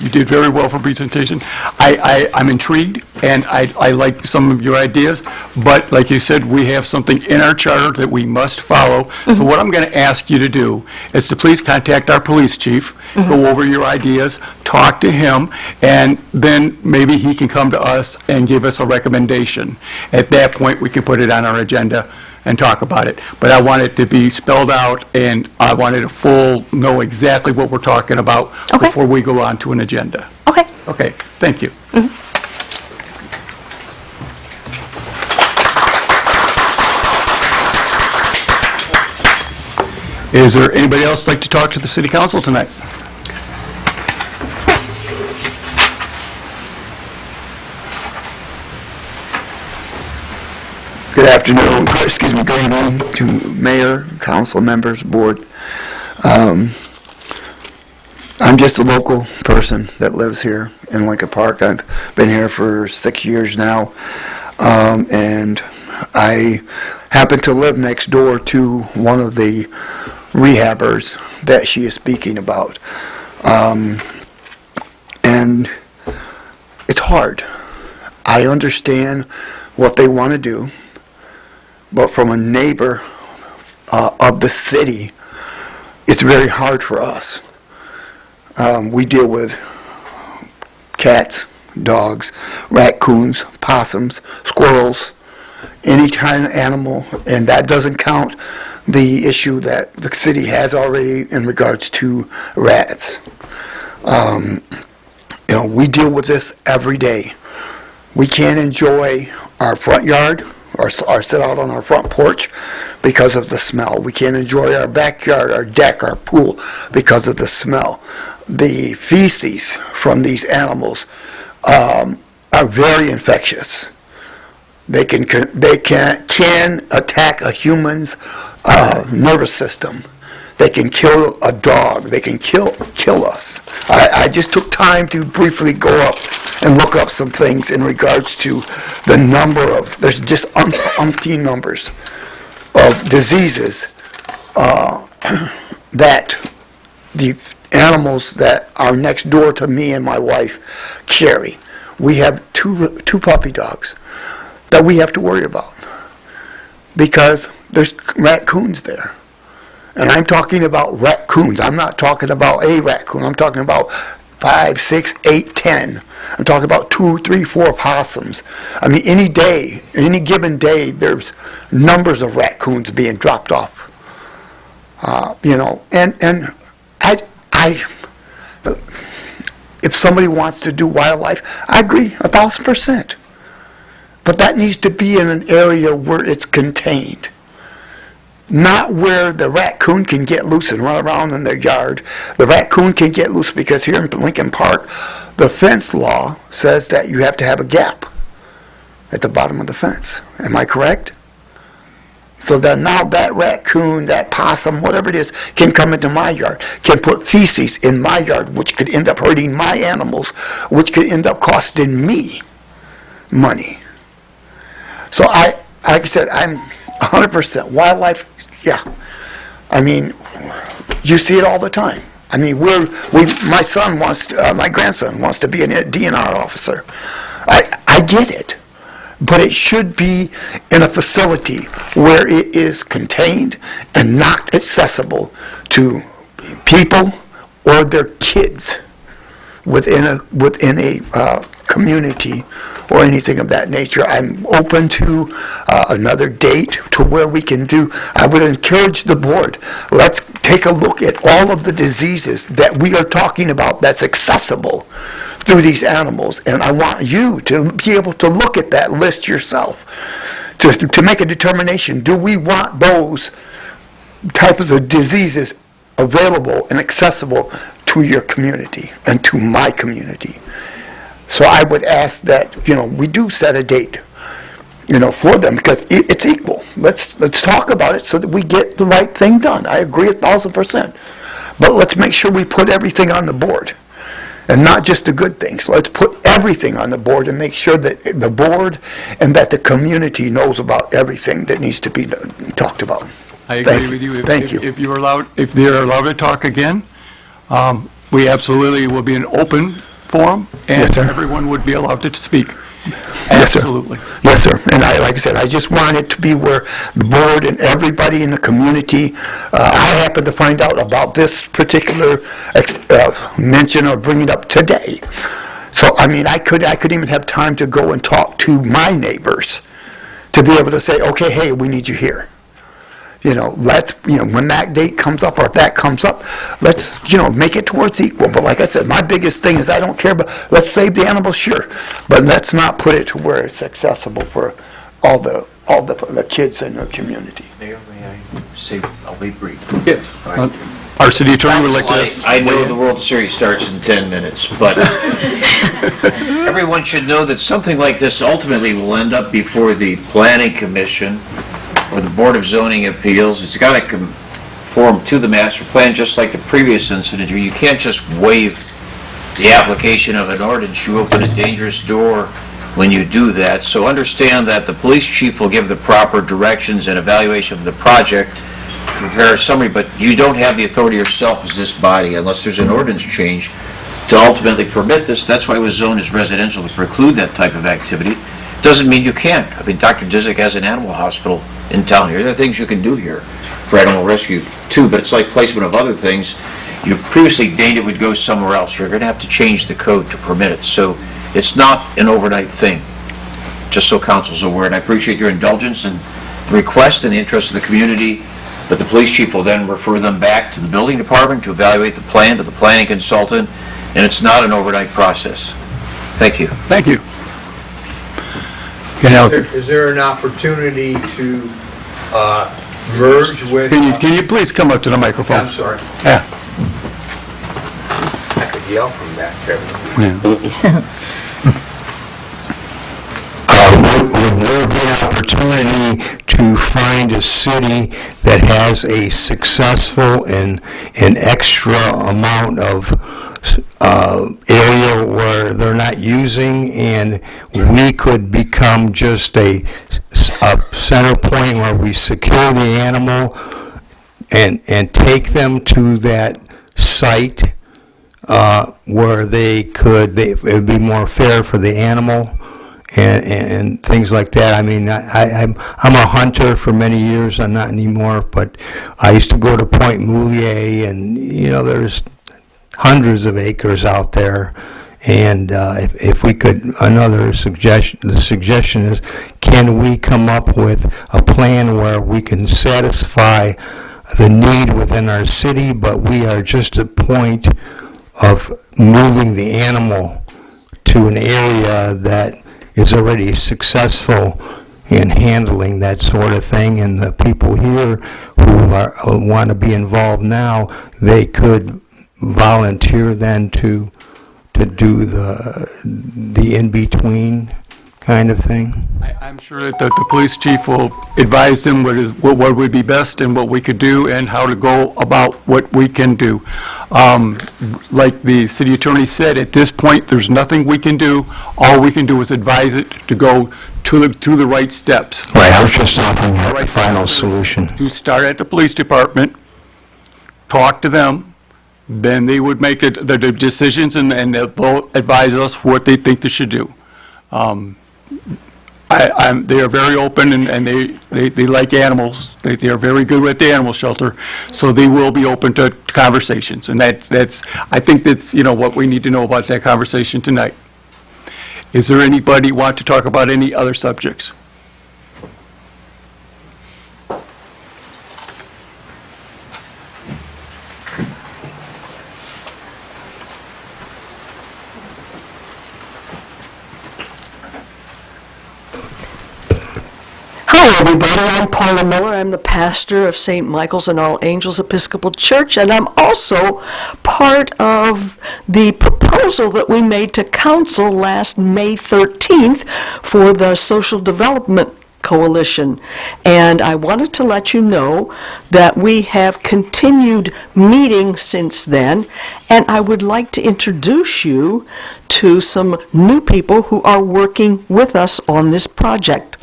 D: did very well for presentation. I'm intrigued, and I like some of your ideas, but like you said, we have something in our charter that we must follow. So what I'm going to ask you to do is to please contact our police chief, go over your ideas, talk to him, and then maybe he can come to us and give us a recommendation. At that point, we can put it on our agenda and talk about it. But I want it to be spelled out, and I wanted to know exactly what we're talking about before we go on to an agenda.
P: Okay.
D: Okay, thank you. Is there anybody else like to talk to the city council tonight?
Q: Good afternoon, good evening to mayor, council members, board. I'm just a local person that lives here in Lincoln Park. I've been here for 6 years now, and I happen to live next door to one of the rehabbers that she is speaking about. And it's hard. I understand what they want to do. But from a neighbor of the city, it's very hard for us. We deal with cats, dogs, raccoons, possums, squirrels, any kind of animal, and that doesn't count the issue that the city has already in regards to rats. We deal with this every day. We can't enjoy our front yard or sit out on our front porch because of the smell. We can't enjoy our backyard, our deck, our pool because of the smell. The feces from these animals are very infectious. They can attack a human's nervous system. They can kill a dog. They can kill us. I just took time to briefly go up and look up some things in regards to the number of, there's just umpteen numbers of diseases that the animals that are next door to me and my wife carry. We have two puppy dogs that we have to worry about because there's raccoons there. And I'm talking about raccoons. I'm not talking about a raccoon. I'm talking about 5, 6, 8, 10. I'm talking about 2, 3, 4 possums. I mean, any given day, there's numbers of raccoons being dropped off. And if somebody wants to do wildlife, I agree 1,000%. But that needs to be in an area where it's contained. Not where the raccoon can get loose and run around in their yard. The raccoon can get loose because here in Lincoln Park, the fence law says that you have to have a gap at the bottom of the fence. Am I correct? So that now that raccoon, that possum, whatever it is, can come into my yard, can put feces in my yard, which could end up hurting my animals, which could end up costing me money. So like I said, I'm 100% wildlife. Yeah, I mean, you see it all the time. I mean, my grandson wants to be a DNR officer. I get it, but it should be in a facility where it is contained and not accessible to people or their kids within a community or anything of that nature. I'm open to another date to where we can do. I would encourage the board, let's take a look at all of the diseases that we are talking about that's accessible through these animals. And I want you to be able to look at that list yourself to make a determination. Do we want those types of diseases available and accessible to your community and to my community? So I would ask that, we do set a date, for them, because it's equal. Let's talk about it so that we get the right thing done. I agree 1,000%. But let's make sure we put everything on the board, and not just the good things. Let's put everything on the board and make sure that the board and that the community knows about everything that needs to be talked about.
D: I
Q: Thank
D: agree with you.
Q: Thank you.
D: If you're allowed, if they're allowed to talk again, we absolutely will be an open forum, and
Q: Yes, sir.
D: everyone would be allowed to speak.
Q: Yes, sir.
D: Absolutely.
Q: Yes, sir. And like I said, I just want it to be where the board and everybody in the community, I happened to find out about this particular mention or bring it up today. So, I mean, I could even have time to go and talk to my neighbors to be able to say, okay, hey, we need you here. You know, when that date comes up, or if that comes up, let's, make it towards equal. But like I said, my biggest thing is I don't care, but let's save the animals, sure. But let's not put it to where it's accessible for all the kids in the community.
K: Mayor, may I say, I'll be brief.
D: Yes. Our city attorney would like to...
K: I know the World Series starts in 10 minutes, but everyone should know that something like this ultimately will end up before the Planning Commission or the Board of Zoning Appeals. It's got to conform to the master plan, just like the previous incident here. You can't just waive the application of an ordinance. You open a dangerous door when you do that. So understand that the police chief will give the proper directions and evaluation of the project, prepare a summary, but you don't have the authority yourself as this body, unless there's an ordinance change, to ultimately permit this. That's why it was zoned as residential, to preclude that type of activity. Doesn't mean you can't. I mean, Dr. Disick has an animal hospital in town here. There are things you can do here for animal rescue too, but it's like placement of other things. You previously deemed it would go somewhere else. You're going to have to change the code to permit it. So it's not an overnight thing, just so council's aware. And I appreciate your indulgence and the request in the interest of the community, but the police chief will then refer them back to the building department to evaluate the plan, to the planning consultant, and it's not an overnight process. Thank you.
D: Thank you.
N: Is there an opportunity to merge with...
D: Can you please come up to the microphone?
N: I'm sorry.
D: Yeah.
N: I could yell from back there.
O: Would there be an opportunity to find a city that has a successful and an extra amount of area where they're not using, and we could become just a center point where we secure the animal and take them to that site where it would be more fair for the animal and things like that. I mean, I'm a hunter for many years. I'm not anymore, but I used to go to Point Moulier, and there's hundreds of acres out there. And if we could, the suggestion is, can we come up with a plan where we can satisfy the need within our city, but we are just at a point of moving the animal to an area that is already successful in handling that sort of thing, and the people here who want to be involved now, they could volunteer then to do the in-between kind of thing.
D: I'm sure that the police chief will advise them what would be best and what we could do and how to go about what we can do. Like the city attorney said, at this point, there's nothing we can do. All we can do is advise it to go through the right steps.
O: Right, I was just offering a final solution.
D: To start at the police department, talk to them, then they would make the decisions and they'll advise us what they think they should do. They are very open and they like animals. They are very good at the animal shelter, so they will be open to conversations. And that's I think that's what we need to know about that conversation tonight. Is there anybody want to talk about any other subjects?
R: Hello, everybody. I'm Paula Miller. I'm the pastor of St. Michael's and All Angels Episcopal Church, and I'm also part of the proposal that we made to council last May 13th for the Social Development Coalition. And I wanted to let you know that we have continued meeting since then, and I would like to introduce you to some new people who are working with us on this project.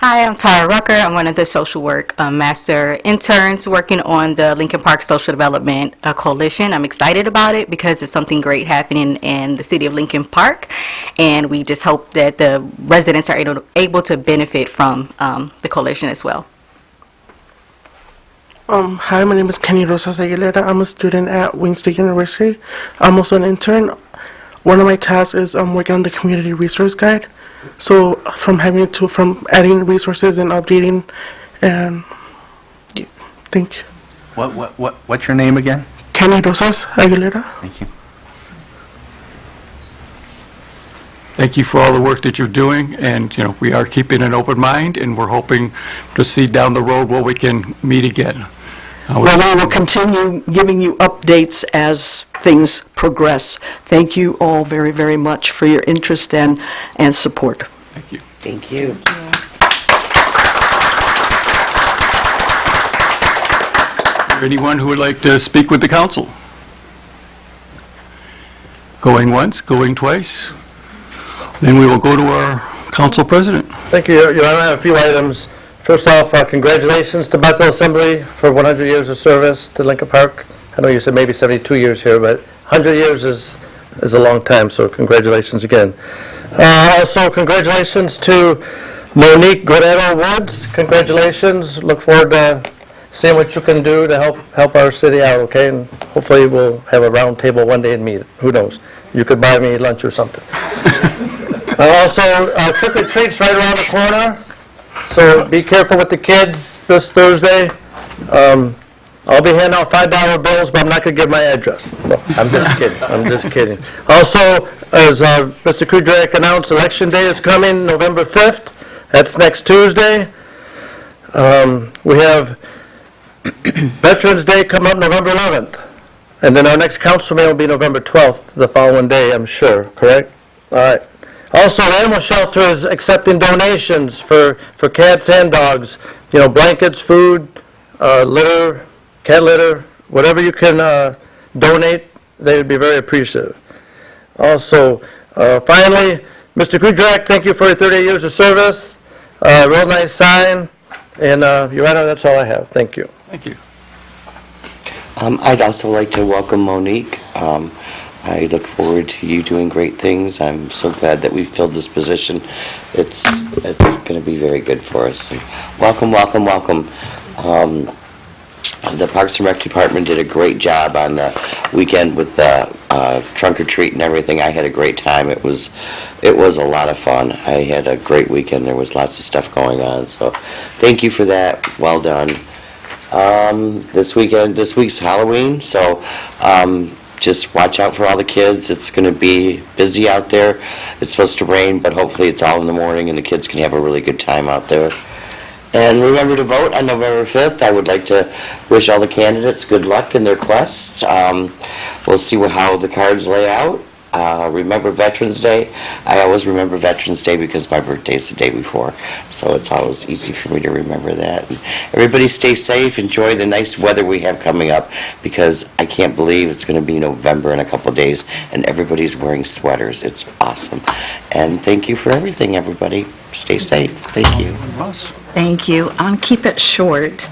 S: Hi, I'm Tara Rucker. I'm one of the social work master interns working on the Lincoln Park Social Development Coalition. I'm excited about it because it's something great happening in the city of Lincoln Park, and we just hope that the residents are able to benefit from the coalition as well.
T: Hi, my name is Kenny Rosas Aguilera. I'm a student at Wayne State University. I'm also an intern. One of my tasks is working on the community resource guide. So from adding resources and updating, and yeah, thank you.
F: What's your name again?
T: Kenny Rosas Aguilera.
F: Thank you.
D: Thank you for all the work that you're doing, and, we are keeping an open mind, and we're hoping to see down the road where we can meet again.
R: Well, we will continue giving you updates as things progress. Thank you all very, very much for your interest and support.
D: Thank you.
C: Thank you.
D: Is there anyone who would like to speak with the council? Going once, going twice? Then we will go to our council president.
A: Thank you, Your Honor. I have a few items. First off, congratulations to Bethel Assembly for 100 years of service to Lincoln Park. I know you said maybe 72 years here, but 100 years is a long time, so congratulations again. Also, congratulations to Monique Guerrero Woods. Congratulations. Look forward to seeing what you can do to help our city out, okay? And hopefully we'll have a round table one day and meet. Who knows? You could buy me lunch or something. Also, trick or treat's right around the corner. So be careful with the kids this Thursday. I'll be handing out $5 bills, but I'm not going to give my address. No, I'm just kidding. I'm just kidding. Also, as Mr. Kudrak announced, Election Day is coming November 5th. That's next Tuesday. We have Veterans Day coming up November 11th. And then our next council meeting will be November 12th, the following day, I'm sure, correct? All right. Also, the animal shelter is accepting donations for cats and dogs. Blankets, food, litter, cat litter, whatever you can donate, they would be very appreciative. Also, finally, Mr. Kudrak, thank you for your 38 years of service. Real nice sign. And, Your Honor, that's all I have. Thank you.
D: Thank you.
C: I'd also like to welcome Monique. I look forward to you doing great things. I'm so glad that we filled this position. It's going to be very good for us. And welcome, welcome, welcome. The Parks and Rec Department did a great job on the weekend with the trunk or treat and everything. I had a great time. It was a lot of fun. I had a great weekend. There was lots of stuff going on. So thank you for that. Well done. This week's Halloween, so just watch out for all the kids. It's going to be busy out there. It's supposed to rain, but hopefully it's all in the morning and the kids can have a really good time out there. And remember to vote on November 5th. I would like to wish all the candidates good luck in their quest. We'll see how the cards lay out. Remember Veterans Day. I always remember Veterans Day because my birthday is the day before, so it's always easy for me to remember that. And everybody stay safe, enjoy the nice weather we have coming up, because I can't believe it's going to be November in a couple of days and everybody's wearing sweaters. It's awesome. And thank you for everything, everybody. Stay safe. Thank you.
M: Thank you. I'll keep it short.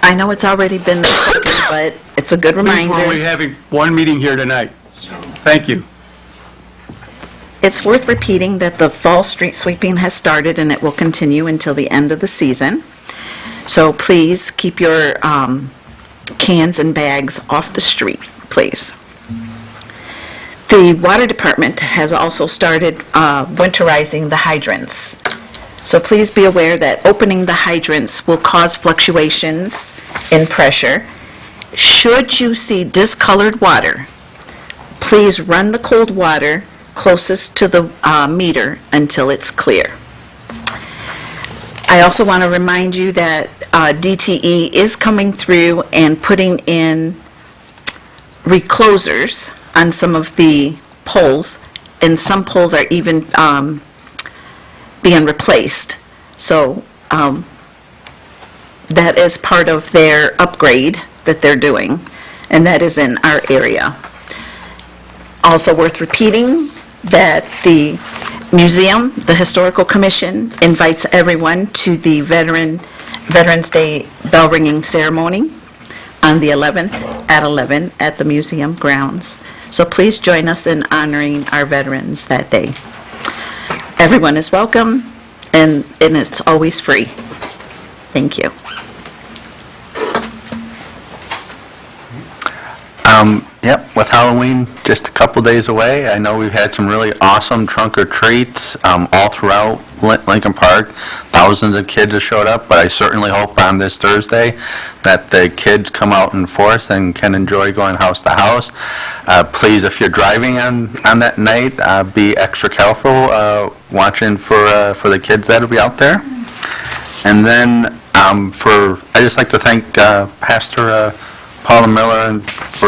M: I know it's already been spoken, but it's a good reminder.
D: We're only having one meeting here tonight. Thank you.
M: It's worth repeating that the fall street sweeping has started and it will continue until the end of the season. So please keep your cans and bags off the street, please. The water department has also started winterizing the hydrants. So please be aware that opening the hydrants will cause fluctuations in pressure. Should you see discolored water, please run the cold water closest to the meter until it's clear. I also want to remind you that DTE is coming through and putting in reclosers on some of the poles, and some poles are even being replaced. So that is part of their upgrade that they're doing, and that is in our area. Also worth repeating that the Museum, the Historical Commission invites everyone to the Veterans Day bell ringing ceremony on the 11th at 11 at the museum grounds. So please join us in honoring our veterans that day. Everyone is welcome, and it's always free. Thank you.
F: Yep, with Halloween just a couple days away, I know we've had some really awesome trunk or treats all throughout Lincoln Park. Thousands of kids have showed up, but I certainly hope on this Thursday that the kids come out in force and can enjoy going house to house. Please, if you're driving on that night, be extra careful watching for the kids that'll be out there. And then I just like to thank Pastor Paula Miller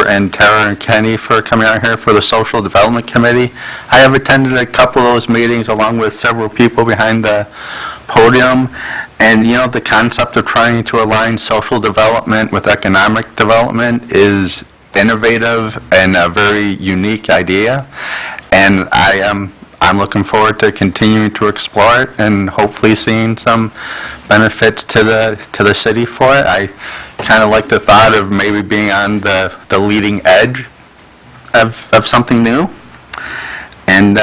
F: and Tara and Kenny for coming out here for the Social Development Committee. I have attended a couple of those meetings along with several people behind the podium. And, you know, the concept of trying to align social development with economic development is innovative and a very unique idea. And I'm looking forward to continuing to explore it and hopefully seeing some benefits to the city for it. I kind of like the thought of maybe being on the leading edge of something new. And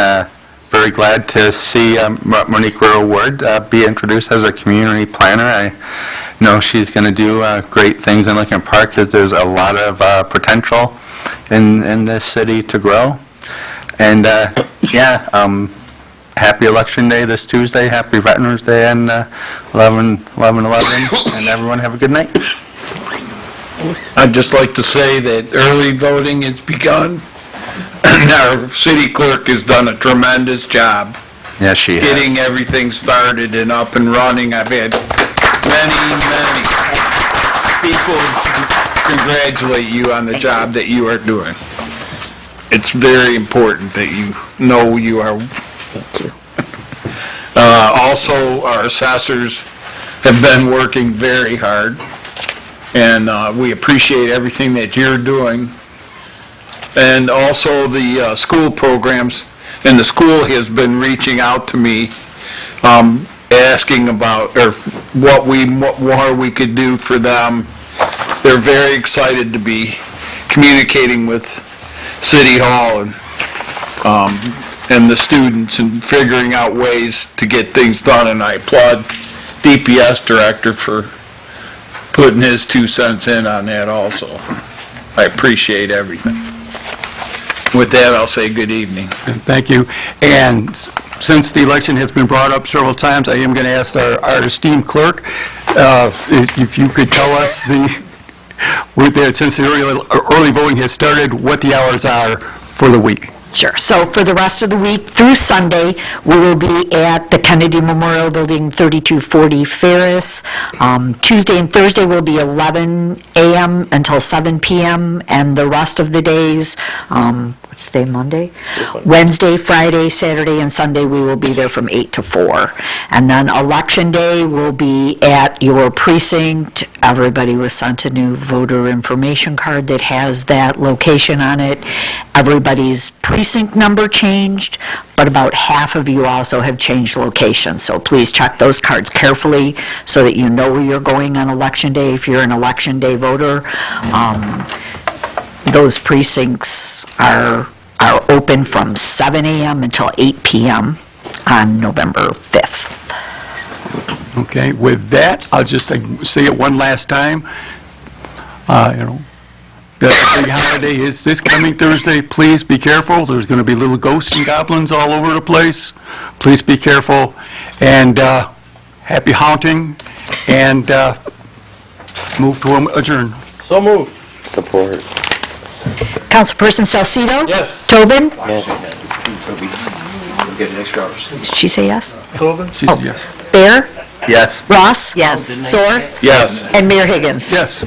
F: very glad to see Monique Guerrero-Ward be introduced as a community planner. I know she's going to do great things in Lincoln Park because there's a lot of potential in this city to grow. And happy Election Day this Tuesday. Happy Veterans Day on 11/11, and everyone have a good night.
G: I'd just like to say that early voting has begun. Our city clerk has done a tremendous job.
F: Yes, she has.
G: Getting everything started and up and running. I've had many people congratulate you on the job that you are doing. It's very important that you know you are. Also, our assessors have been working very hard, and we appreciate everything that you're doing. And also the school programs, and the school has been reaching out to me, asking about what more we could do for them. They're very excited to be communicating with City Hall and the students and figuring out ways to get things done, and I applaud DPS director for putting his 2 cents in on that also. I appreciate everything. With that, I'll say good evening.
D: Thank you. And since the election has been brought up several times, I am going to ask our esteemed clerk if you could tell us since the early voting has started, what the hours are for the week.
B: Sure. So for the rest of the week through Sunday, we will be at the Kennedy Memorial Building, 3240 Ferris. Tuesday and Thursday will be 11 a.m. until 7 p.m. And the rest of the days, what's today, Monday? Wednesday, Friday, Saturday, and Sunday, we will be there from 8 to 4. And then Election Day will be at your precinct. Everybody was sent a new voter information card that has that location on it. Everybody's precinct number changed, but about half of you also have changed locations. So please check those cards carefully so that you know where you're going on Election Day if you're an Election Day voter. Those precincts are open from 7 a.m. until 8 p.m. on November 5th.
D: Okay, with that, I'll just say it one last time. The big holiday is this coming Thursday. Please be careful. There's going to be little ghosts and goblins all over the place. Please be careful. And happy haunting. And move to adjourn.
N: So moved.
C: Support.
B: Councilperson Salcido?
N: Yes.
B: Tobin?
C: Yes.
N: Get an extra hours.
B: Did she say yes?
N: Tobin?
D: She said yes.
B: Bear?
F: Yes.
B: Ross?
M: Yes.
B: Soar?
G: Yes.
B: And Mayor Higgins?
D: Yes.